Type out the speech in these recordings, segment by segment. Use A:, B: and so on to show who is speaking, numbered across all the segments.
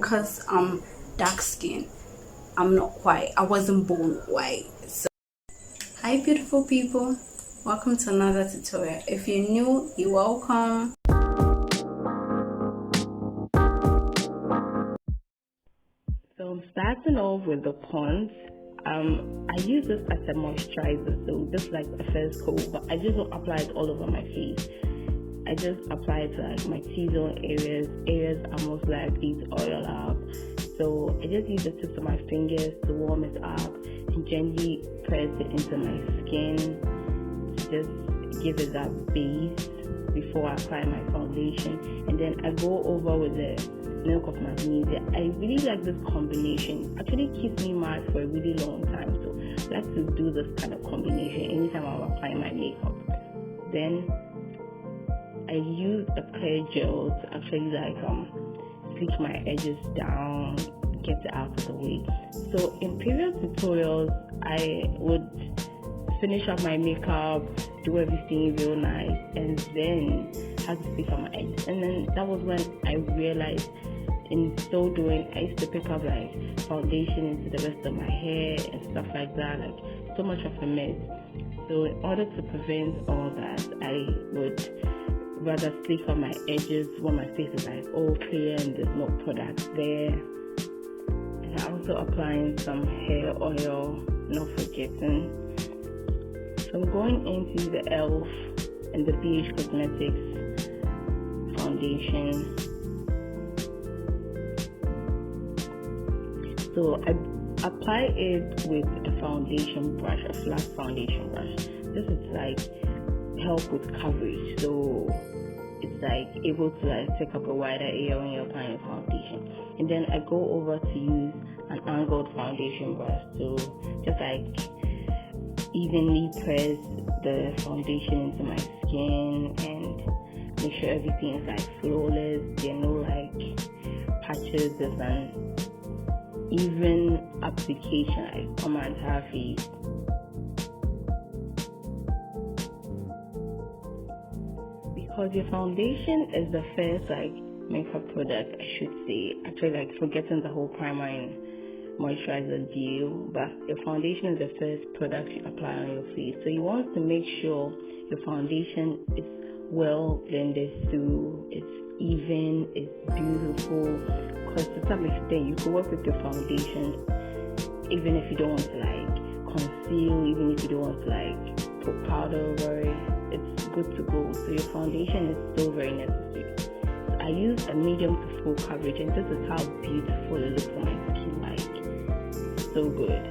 A: because I'm dark skinned. I'm not white. I wasn't born white. So hi beautiful people, welcome to another tutorial. If you're new, you're welcome. So I'm starting off with the Pond's. I use this as a moisturizer, so this is like the first coat, but I just don't apply it all over my face. I just apply it to like my T-zone areas are most likely to oil up. So I just use the tips of my fingers to warm it up and gently press it into my skin to just give it that base before I apply my foundation. And then I go over with the milk of magnesia. I really like this combination. It actually keeps me matte for a really long time. So I like to do this kind of combination anytime I'm applying my makeup. Then I use a clear gel to actually sleek my edges down, get it out of the way. So in previous tutorials, I would finish up my makeup, do everything real nice, and then have to sleek up my edges. And then that was when I realized in so doing, I used to pick up like foundation into the rest of my hair and stuff like that, like so much of a mess. So in order to prevent all that, I would rather sleek up my edges when my face is like all clear and there's no products there. And I'm also applying some hair oil, not forgetting. So I'm going into the e.l.f. and the BH Cosmetics foundation. So I apply it with a foundation brush, a flat foundation brush. This is like help with coverage, so it's like able to like take up a wider area when you're applying foundation. And then I go over to use an angled foundation brush to just like evenly press the foundation into my skin and make sure everything is like flawless. There are no like patches. There's an even application like on my entire face. Because your foundation is the first like makeup product, I should say. Actually, like forgetting the whole primer and moisturizer deal, but your foundation is the first product you apply on your face. So you want to make sure your foundation is well blended through, it's even, it's beautiful. Because to some extent, you can work with your foundation even if you don't want to like conceal, even if you don't want to like put powder over it. It's good to go. So your foundation is still very necessary. So I use a medium to full coverage, and this is how beautiful it looks on my skin. Like so good.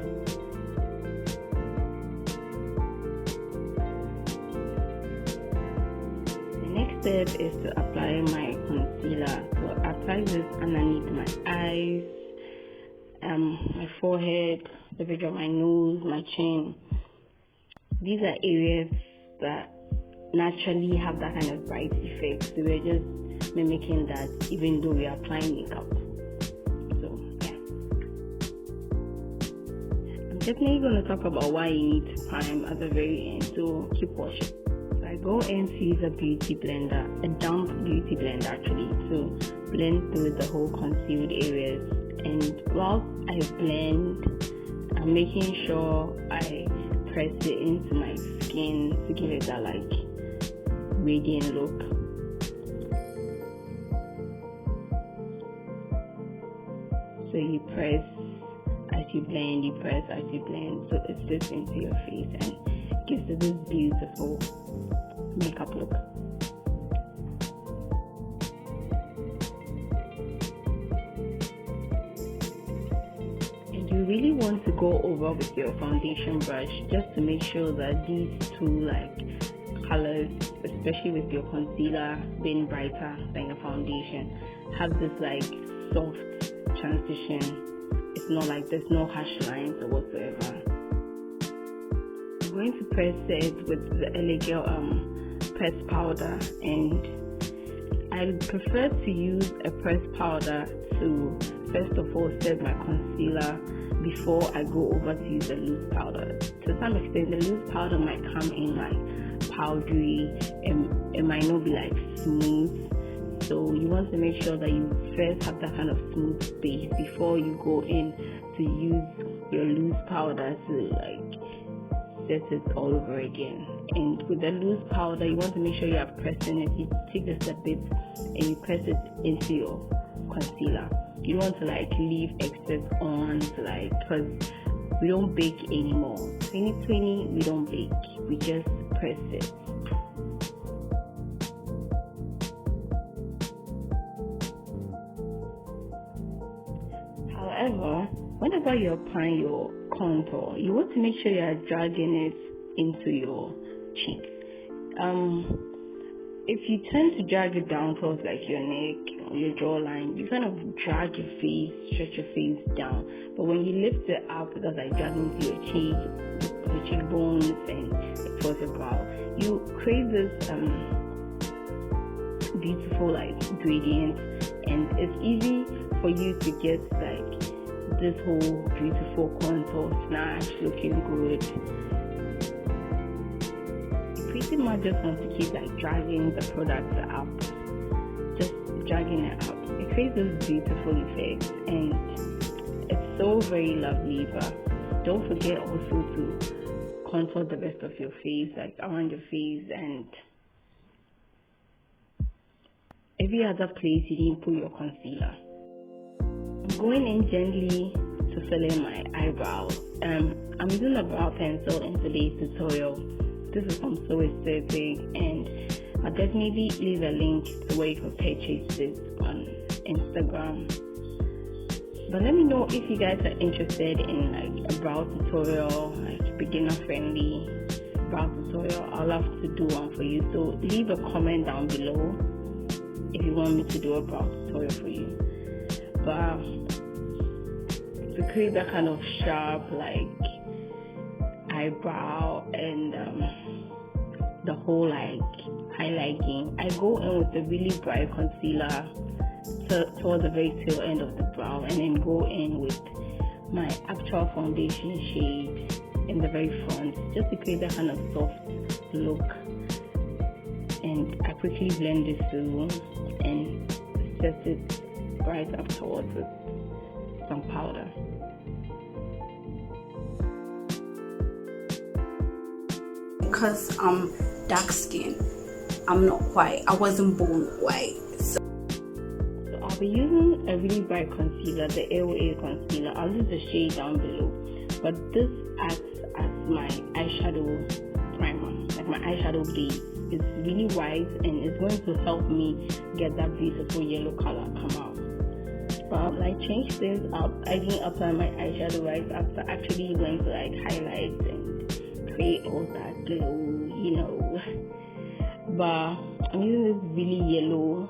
A: The next step is to apply my concealer. So I apply this underneath my eyes, my forehead, the bridge of my nose, my chin. These are areas that naturally have that kind of bright effect, so we're just mimicking that even though we are applying makeup. So yeah, I'm definitely going to talk about why you need to prime at the very end, so keep watching. So I go in to use a beauty blender, a damp beauty blender actually, to blend through the whole concealed areas. And whilst I blend, I'm making sure I press it into my skin to give it that like radiant look. So you press as you blend, you press as you blend, so it sits into your face and gives it this beautiful makeup look. You really want to go over with your foundation brush just to make sure that these two like colors, especially with your concealer being brighter than your foundation, have this like soft transition. It's not like there's no harsh lines or whatsoever. I'm going to press it with the LA press powder, and I prefer to use a press powder to first of all set my concealer before I go over to use the loose powder. To some extent, the loose powder might come in like powdery, and it might not be like smooth. So you want to make sure that you first have that kind of smooth base before you go in to use your loose powder to like set it all over again. And with the loose powder, you want to make sure you are pressing it. You take just a bit and you press it into your concealer. You don't want to like leave excess on to like, because we don't bake anymore. 2020, we don't bake, we just press it. However, whenever you're applying your contour, you want to make sure you are dragging it into your cheeks. If you tend to drag it down towards like your neck or your jawline, you kind of drag your face, stretch your face down. But when you lift it up, because like dragging into your cheek, your cheekbones, and towards your brow, you create this beautiful like gradient, and it's easy for you to get like this whole beautiful contour snatch looking good. You pretty much just want to keep like dragging the product up, just dragging it up. It creates this beautiful effect, and it's so very lovely. But don't forget also to contour the rest of your face, like around your face and every other place you didn't put your concealer. I'm going in gently to fill in my eyebrows. I'm using a brow pencil in today's tutorial. This is from So Aesthetic, and I'll definitely leave a link to where you can purchase this on Instagram. But let me know if you guys are interested in like a brow tutorial, like beginner friendly brow tutorial. I'd love to do one for you. So leave a comment down below if you want me to do a brow tutorial for you. But to create that kind of sharp like eyebrow and the whole like highlighting, I go in with a really bright concealer towards the very tail end of the brow, and then go in with my actual foundation shade in the very front, just to create that kind of soft look. And I quickly blend this through and set it right up towards with some powder.
B: Because I'm dark skinned, I'm not white. I wasn't born white. So
A: I'll be using a really bright concealer, the AOA concealer. I'll use the shade down below. But this acts as my eyeshadow primer, like my eyeshadow base. It's really white and it's going to help me get that beautiful yellow color come out. But I changed things up. I didn't apply my eyeshadow right after. I actually went to like highlights and create all that glow, you know. But I'm using this really yellow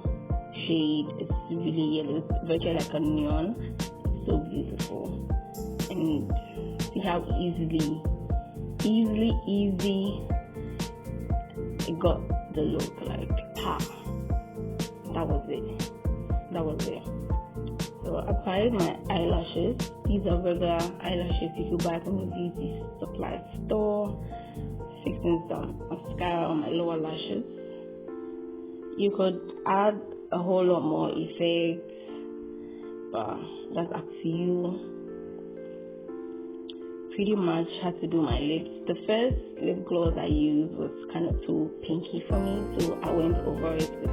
A: shade. It's really yellow. It's virtually like a neon. It's so beautiful. And see how easy it got the look, like that was it. So I applied my eyelashes. These are regular eyelashes you could buy from the beauty supply store. Fixing some mascara on my lower lashes. You could add a whole lot more effects, but that's up to you. Pretty much had to do my lips. The first lip gloss I used was kind of too pinky for me, so I went over it with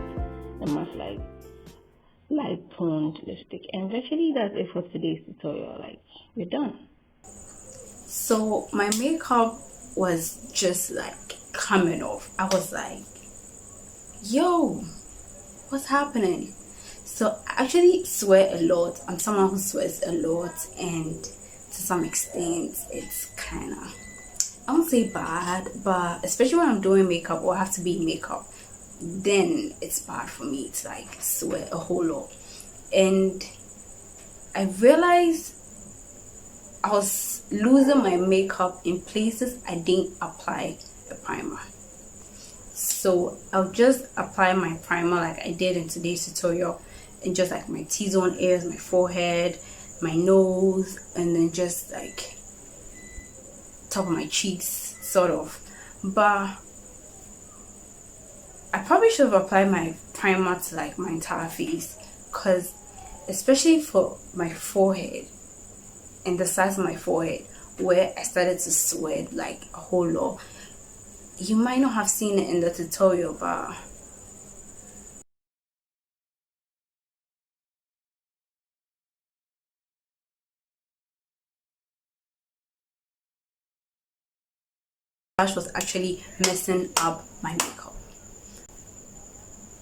A: a much like light toned lipstick. And actually that's it for today's tutorial. Like, we're done.
B: So my makeup was just like coming off. I was like, yo, what's happening? So I actually sweat a lot. I'm someone who sweats a lot, and to some extent it's kind of, I won't say bad, but especially when I'm doing makeup or I have to be in makeup, then it's bad for me to like sweat a whole lot. And I realized I was losing my makeup in places I didn't apply a primer. So I'll just apply my primer like I did in today's tutorial, and just like my T-zone areas, my forehead, my nose, and then just like top of my cheeks, sort of. But I probably should have applied my primer to like my entire face, because especially for my forehead and the size of my forehead where I started to sweat like a whole lot. You might not have seen it in the tutorial, but was actually messing up my makeup.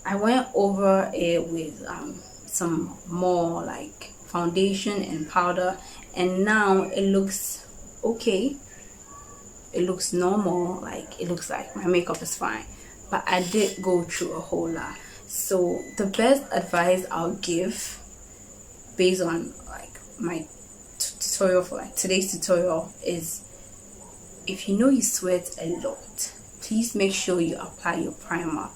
B: I went over it with some more like foundation and powder, and now it looks okay. It looks normal, like it looks like my makeup is fine, but I did go through a whole lot. So the best advice I'll give based on like my tutorial for like today's tutorial is, if you know you sweat a lot, please make sure you apply your primer,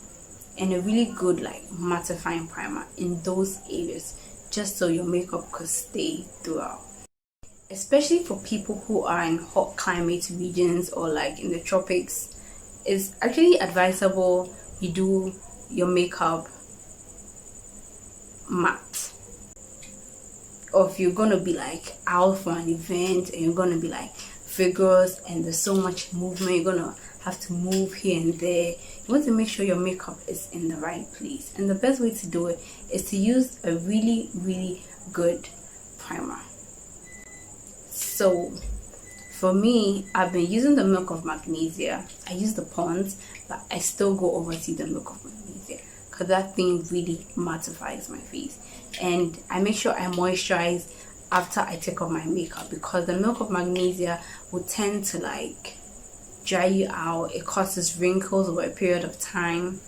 B: and a really good like mattifying primer in those areas, just so your makeup could stay throughout. Especially for people who are in hot climate regions or like in the tropics, it's actually advisable you do your makeup matte. Or if you're gonna be like out for an event and you're gonna be like vigorous and there's so much movement, you're gonna have to move here and there, you want to make sure your makeup is in the right place. And the best way to do it is to use a really good primer. So for me, I've been using the Milk of Magnesia. I use the Pond's, but I still go over to the Milk of Magnesia because that thing really mattifies my face. And I make sure I moisturize after I take off my makeup, because the Milk of Magnesia will tend to like dry you out. It causes wrinkles over a period of time.